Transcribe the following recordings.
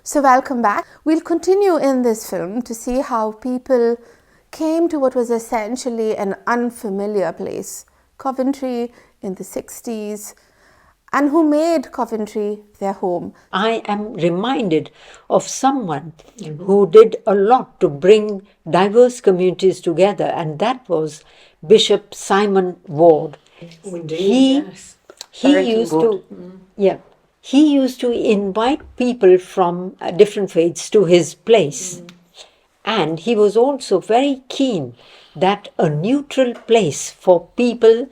So welcome back. We'll continue in this film to see how people came to what was essentially an unfamiliar place, Coventry in the 60s, and who made Coventry their home. I am reminded of someone who did a lot to bring diverse communities together, and that was Bishop Simon Ward. Oh, indeed, yes. He used to invite people from different faiths to his place. And he was also very keen that a neutral place for people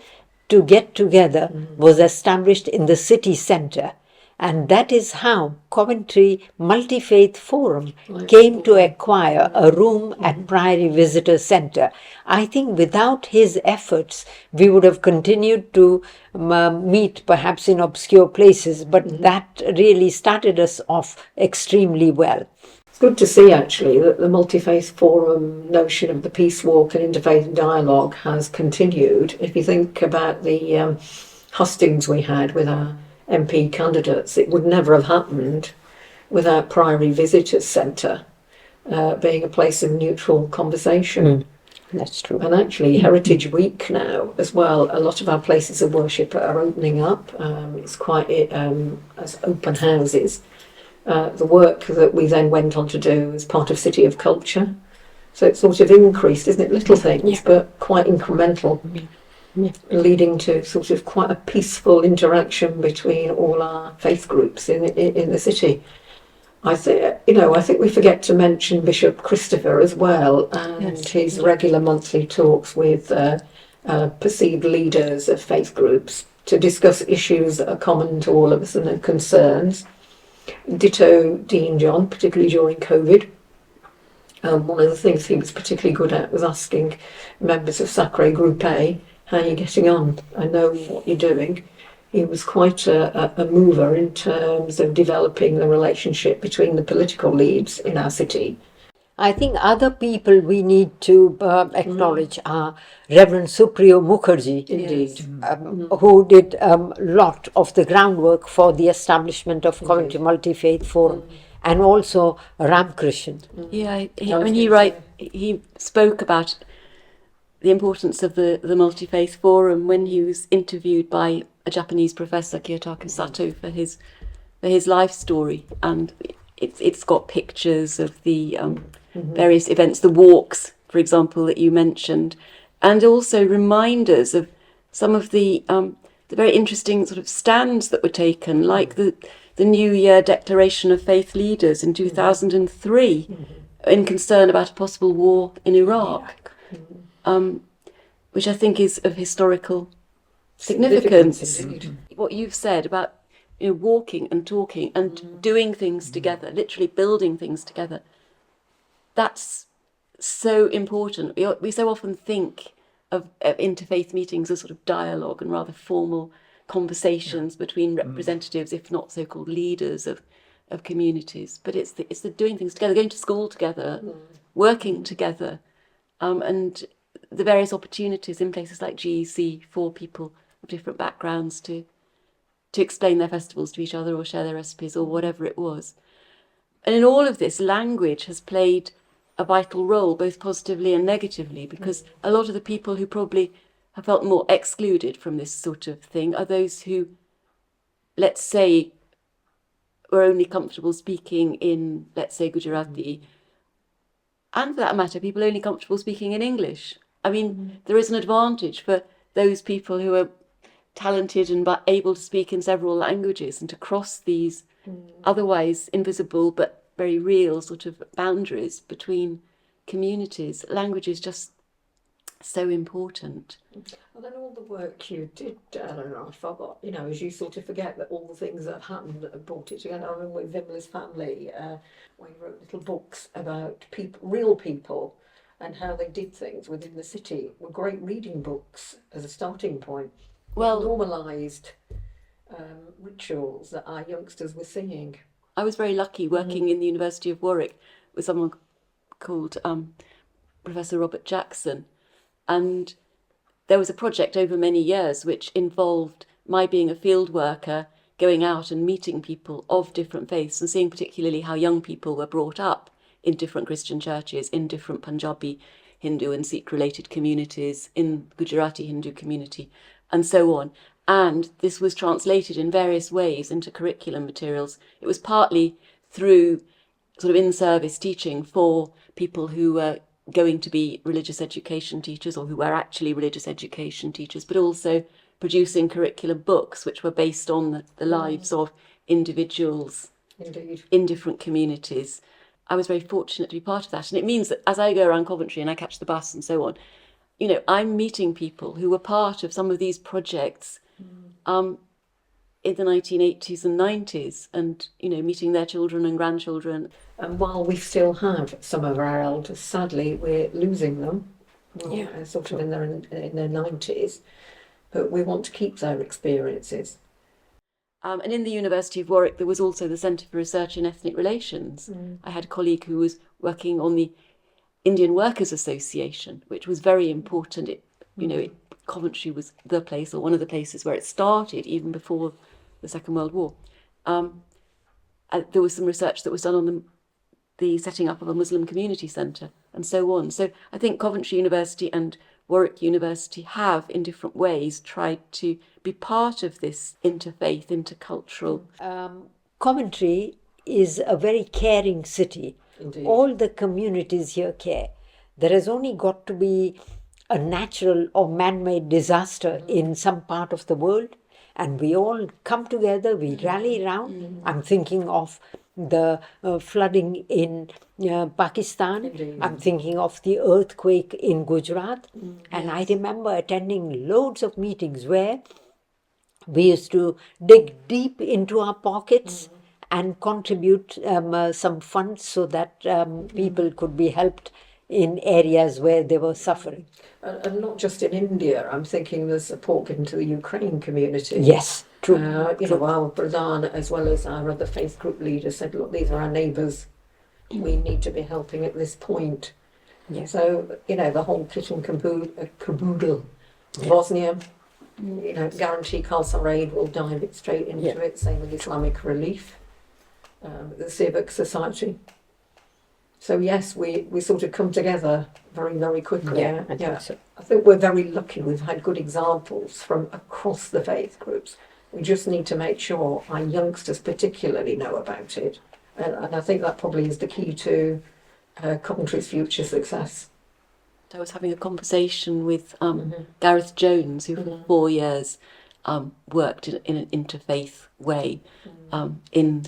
to get together was established in the city centre. And that is how Coventry Multi-Faith Forum came to acquire a room at Priory Visitor Centre. I think without his efforts, we would have continued to meet perhaps in obscure places, but that really started us off extremely well. It's good to see, actually, that the Multi-Faith Forum notion of the peace walk and interfaith dialogue has continued. If you think about the hustings we had with our MP candidates, it would never have happened without Priory Visitors Centre being a place of neutral conversation. That's true. And actually, Heritage Week now as well, a lot of our places of worship are opening up. It's quite as open houses. The work that we then went on to do as part of City of Culture. So it's sort of increased, isn't it? Little things, but quite incremental. Leading to sort of quite a peaceful interaction between all our faith groups in the city. I think we forget to mention Bishop Christopher as well, and his regular monthly talks with perceived leaders of faith groups to discuss issues that are common to all of us and their concerns. Ditto Dean John, particularly during COVID. One of the things he was particularly good at was asking members of Sacre Group A, how are you getting on? I know what you're doing. He was quite a mover in terms of developing the relationship between the political leads in our city. I think other people we need to acknowledge are Reverend Supriyo Mukherjee, who did a lot of the groundwork for the establishment of Coventry Multi-Faith Forum, and also Ramkrishan. He spoke about the importance of the Multi-Faith Forum when he was interviewed by a Japanese professor, Kiyotaka Sato, for his life story, and it's got pictures of the various events, the walks, for example, that you mentioned, and also reminders of some of the very interesting sort of stands that were taken, like the New Year Declaration of Faith Leaders in 2003, in concern about a possible war in Iraq, which I think is of historical significance. What you've said about walking and talking and doing things together, literally building things together, that's so important. We so often think of interfaith meetings as sort of dialogue and rather formal conversations between representatives, if not so-called leaders of communities. But it's the doing things together, going to school together, working together, and the various opportunities in places like GEC for people of different backgrounds to explain their festivals to each other or share their recipes or whatever it was. And in all of this, language has played a vital role, both positively and negatively, because a lot of the people who probably have felt more excluded from this sort of thing are those who, let's say, were only comfortable speaking in, let's say, Gujarati, and for that matter, people only comfortable speaking in English. I mean, there is an advantage for those people who are talented and able to speak in several languages and to cross these otherwise invisible but very real sort of boundaries between communities. Language is just so important. And then all the work you did, Eleanor, I forgot, as you sort of forget that all the things that have happened that have brought it together. I remember with Vimla's family, where you wrote little books about real people and how they did things within the city, were great reading books as a starting point. Well, normalised rituals that our youngsters were seeing. I was very lucky working in the University of Warwick with someone called Professor Robert Jackson, and there was a project over many years which involved my being a field worker going out and meeting people of different faiths and seeing particularly how young people were brought up in different Christian churches, in different Punjabi Hindu and Sikh related communities, in Gujarati Hindu community, and so on. And this was translated in various ways into curriculum materials. It was partly through sort of in-service teaching for people who were going to be religious education teachers or who were actually religious education teachers, but also producing curriculum books which were based on the lives of individuals in different communities. I was very fortunate to be part of that. And it means that as I go around Coventry and I catch the bus and so on, you know, I'm meeting people who were part of some of these projects in the 1980s and 90s, and, you know, meeting their children and grandchildren. And while we still have some of our elders, sadly, we're losing them, sort of in their 90s, but we want to keep their experiences. And in the University of Warwick, there was also the Centre for Research in Ethnic Relations. I had a colleague who was working on the Indian Workers Association, which was very important. Coventry was the place, or one of the places where it started, even before the Second World War. There was some research that was done on the setting up of a Muslim community centre, and so on. So I think Coventry University and Warwick University have, in different ways, tried to be part of this interfaith, intercultural. Coventry is a very caring city. Indeed. All the communities here care. There has only got to be a natural or man-made disaster in some part of the world, and we all come together, we rally round. I'm thinking of the flooding in Pakistan. Indeed. I'm thinking of the earthquake in Gujarat. And I remember attending loads of meetings where we used to dig deep into our pockets and contribute some funds so that people could be helped in areas where they were suffering. And not just in India, I'm thinking there's support given to the Ukraine community. Yes, true. Our Pradhan, as well as our other faith group leaders, said, look, these are our neighbours. We need to be helping at this point. Yes. So, the whole kit and caboodle. Bosnia, guarantee Khalsa Aid will dive it straight into it, same with Islamic Relief, the Civic Society. So yes, we sort of come together very, very quickly. Yeah, I think so. I think we're very lucky. We've had good examples from across the faith groups. We just need to make sure our youngsters particularly know about it. And I think that probably is the key to Coventry's future success. I was having a conversation with Gareth Jones, who for 4 years worked in an interfaith way in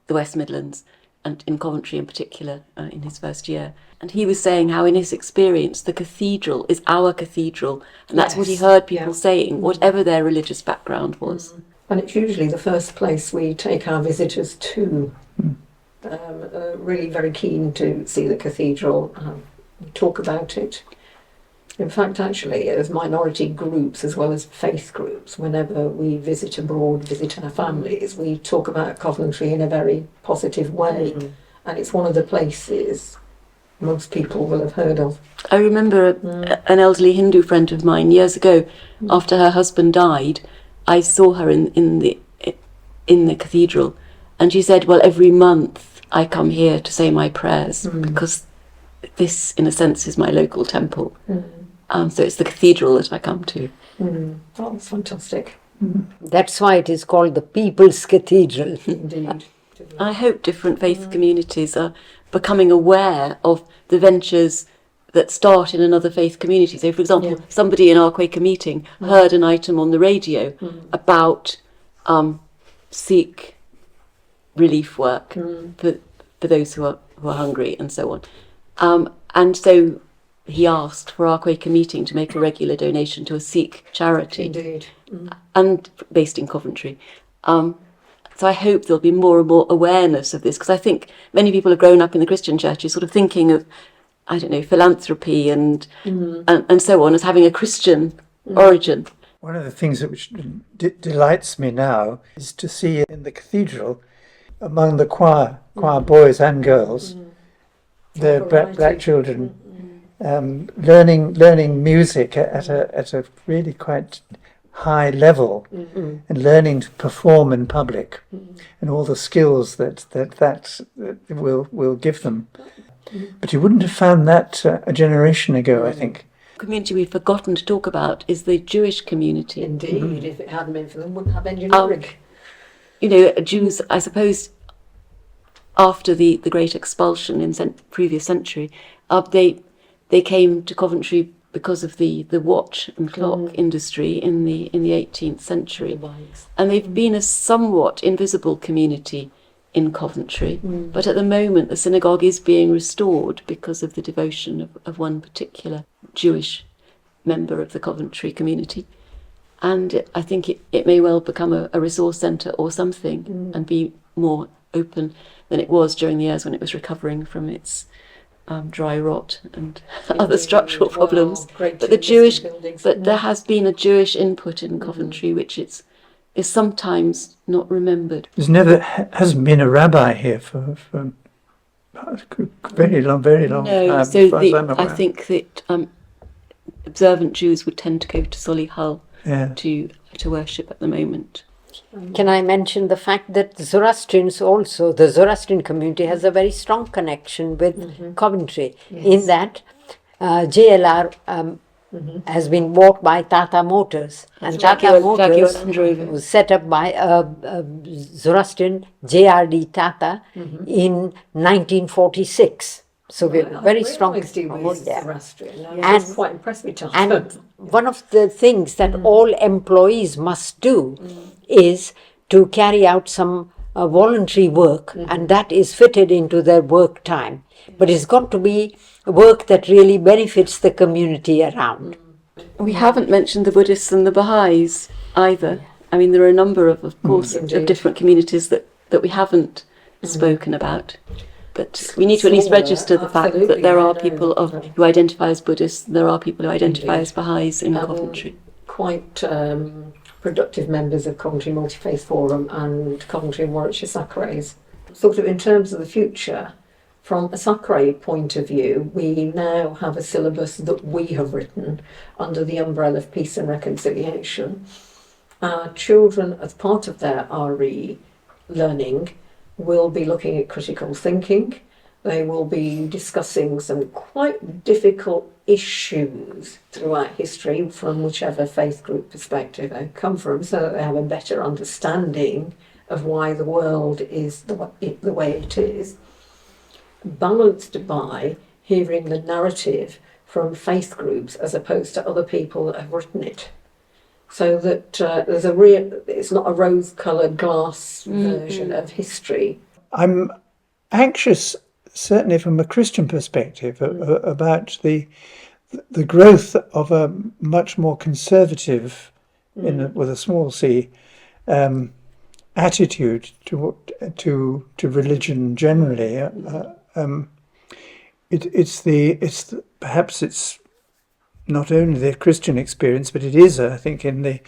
the West Midlands, and in Coventry in particular, in his first year. And he was saying how in his experience the cathedral is our cathedral, and that's what he heard people saying, whatever their religious background was. And it's usually the first place we take our visitors to. Really very keen to see the cathedral, talk about it. In fact, actually, as minority groups as well as faith groups, whenever we visit abroad, visit our families, we talk about Coventry in a very positive way. And it's one of the places most people will have heard of. I remember an elderly Hindu friend of mine years ago, after her husband died, I saw her in the cathedral, and she said, well, every month I come here to say my prayers because this, in a sense, is my local temple. So it's the cathedral that I come to. Oh, that's fantastic. That's why it is called the People's Cathedral. Indeed. I hope different faith communities are becoming aware of the ventures that start in another faith community. So, for example, somebody in our Quaker meeting heard an item on the radio about Sikh relief work for those who are hungry and so on. And so he asked for our Quaker meeting to make a regular donation to a Sikh charity. Indeed. And based in Coventry. So I hope there'll be more and more awareness of this, because I think many people have grown up in the Christian churches sort of thinking of, I don't know, philanthropy and so on as having a Christian origin. One of the things that which delights me now is to see in the cathedral, among the choir boys and girls, the black children learning music at a really quite high level and learning to perform in public and all the skills that will give them. But you wouldn't have found that a generation ago, I think. The community we've forgotten to talk about is the Jewish community. Indeed, if it hadn't been for them, wouldn't have engineering. You know, Jews, I suppose, after the great expulsion in previous century, they came to Coventry because of the watch and clock industry in the 18th century, and they've been a somewhat invisible community in Coventry. But at the moment, the synagogue is being restored because of the devotion of one particular Jewish member of the Coventry community. And I think it may well become a resource centre or something and be more open than it was during the years when it was recovering from its dry rot and other structural problems. But there has been a Jewish input in Coventry, which is sometimes not remembered. Hasn't been a rabbi here for a very long time. So I think that observant Jews would tend to go to Solihull to worship at the moment. Can I mention the fact that Zoroastrians also, the Zoroastrian community has a very strong connection with Coventry, in that JLR has been bought by Tata Motors, and Tata Motors was set up by Zoroastrian JRD Tata in 1946. So we're very strong. And quite impressed with Tata. And one of the things that all employees must do is to carry out some voluntary work, and that is fitted into their work time. But it's got to be work that really benefits the community around. We haven't mentioned the Buddhists and the Baha'is either. I mean, there are a number of course, of different communities that we haven't spoken about. But we need to at least register the fact that there are people who identify as Buddhists, there are people who identify as Baha'is in Coventry. Quite productive members of Coventry Multi-Faith Forum and Coventry and Warwickshire Sacraes. Sort of in terms of the future, from a Sacrae point of view, we now have a syllabus that we have written under the umbrella of Peace and Reconciliation. Our children, as part of their RE learning, will be looking at critical thinking. They will be discussing some quite difficult issues throughout history from whichever faith group perspective they come from, so that they have a better understanding of why the world is the way it is, balanced by hearing the narrative from faith groups as opposed to other people that have written it. So that it's not a rose-coloured glass version of history. I'm anxious, certainly from a Christian perspective, about the growth of a much more conservative, with a small c, attitude to religion generally. Perhaps it's not only the Christian experience, but it is, I think, in the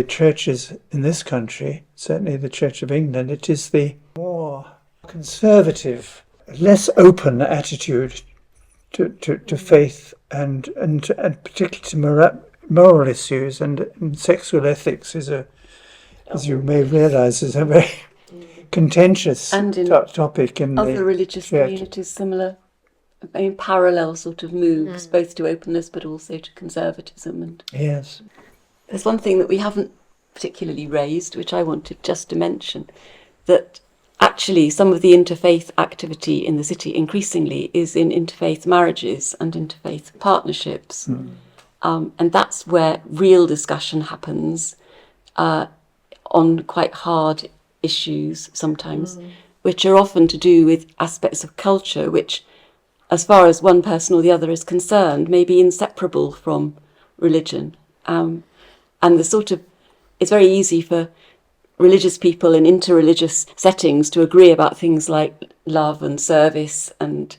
churches in this country, certainly the Church of England, it is the more conservative, less open attitude to faith and particularly to moral issues, and sexual ethics is as you may realise, is a very contentious topic in other religious communities. Similar. I mean, parallel sort of moves, both to openness but also to conservatism. And yes, there's one thing that we haven't particularly raised, which I wanted just to mention, that actually some of the interfaith activity in the city increasingly is in interfaith marriages and interfaith partnerships. And that's where real discussion happens on quite hard issues sometimes, which are often to do with aspects of culture which, as far as one person or the other is concerned, may be inseparable from religion. And it's very easy for religious people in interreligious settings to agree about things like love and service and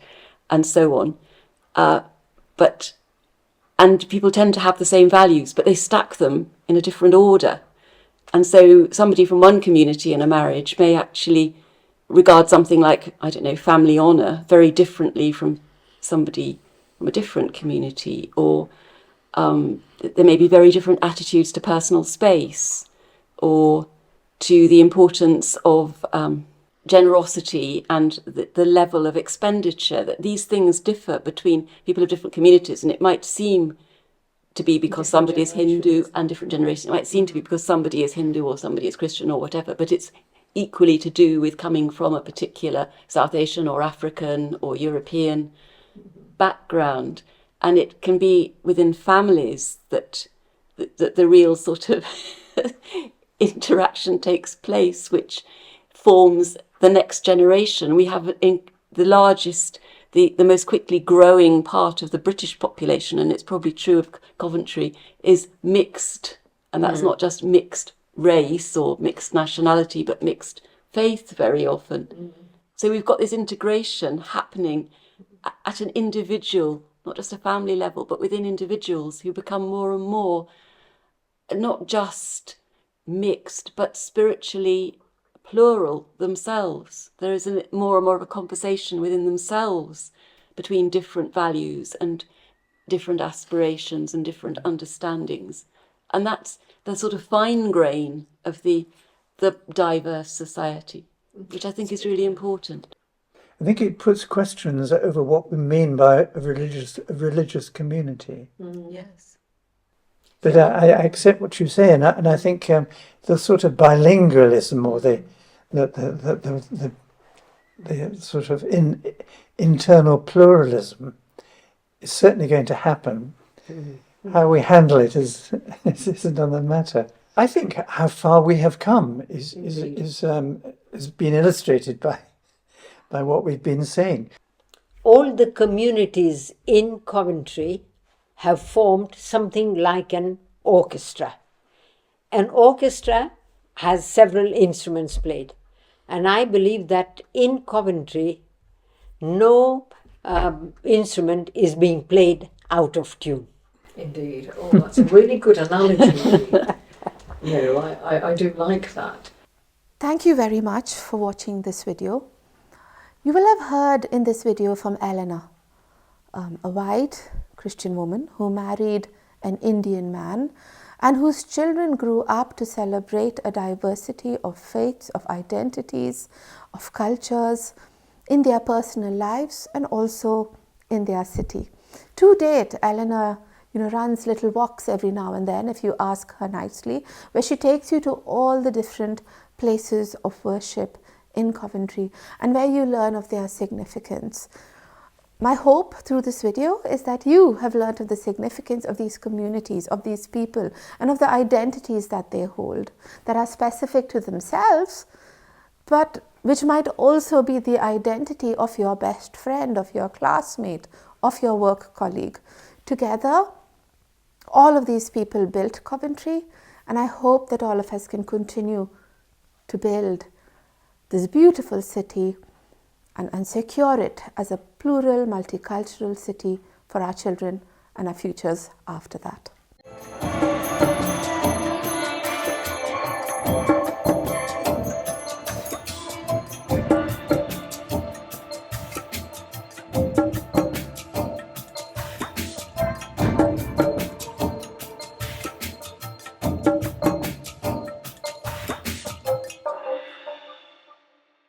so on. And people tend to have the same values, but they stack them in a different order. And so somebody from one community in a marriage may actually regard something like, I don't know, family honour very differently from somebody from a different community, or There may be very different attitudes to personal space, or to the importance of generosity and the level of expenditure, that these things differ between people of different communities. And it might seem to be because somebody is Hindu and different generations. It might seem to be because somebody is Hindu or somebody is Christian or whatever, but it's equally to do with coming from a particular South Asian or African or European background. And it can be within families that the real sort of interaction takes place, which forms the next generation. We have the largest, the most quickly growing part of the British population, and it's probably true of Coventry, is mixed. And that's not just mixed race or mixed nationality, but mixed faith very often. So we've got this integration happening at an individual, not just a family level, but within individuals who become more and more not just mixed, but spiritually plural themselves. There is more and more of a conversation within themselves between different values and different aspirations and different understandings. And that's the sort of fine grain of the diverse society, which I think is really important. I think it puts questions over what we mean by a religious community. Yes. But I accept what you say, and I think the sort of bilingualism or the sort of internal pluralism is certainly going to happen. How we handle it is another matter. I think how far we have come is been illustrated by what we've been saying. All the communities in Coventry have formed something like an orchestra. An orchestra has several instruments played, and I believe that in Coventry no instrument is being played out of tune. Indeed. Oh, that's a really good analogy. I do like that. Thank you very much for watching this video. You will have heard in this video from Eleanor, a white Christian woman who married an Indian man and whose children grew up to celebrate a diversity of faiths, of identities, of cultures in their personal lives and also in their city. To date, Eleanor runs little walks every now and then, if you ask her nicely, where she takes you to all the different places of worship in Coventry and where you learn of their significance. My hope through this video is that you have learned of the significance of these communities, of these people, and of the identities that they hold, that are specific to themselves, but which might also be the identity of your best friend, of your classmate, of your work colleague. Together, all of these people built Coventry, and I hope that all of us can continue to build this beautiful city and secure it as a plural, multicultural city for our children and our futures after that.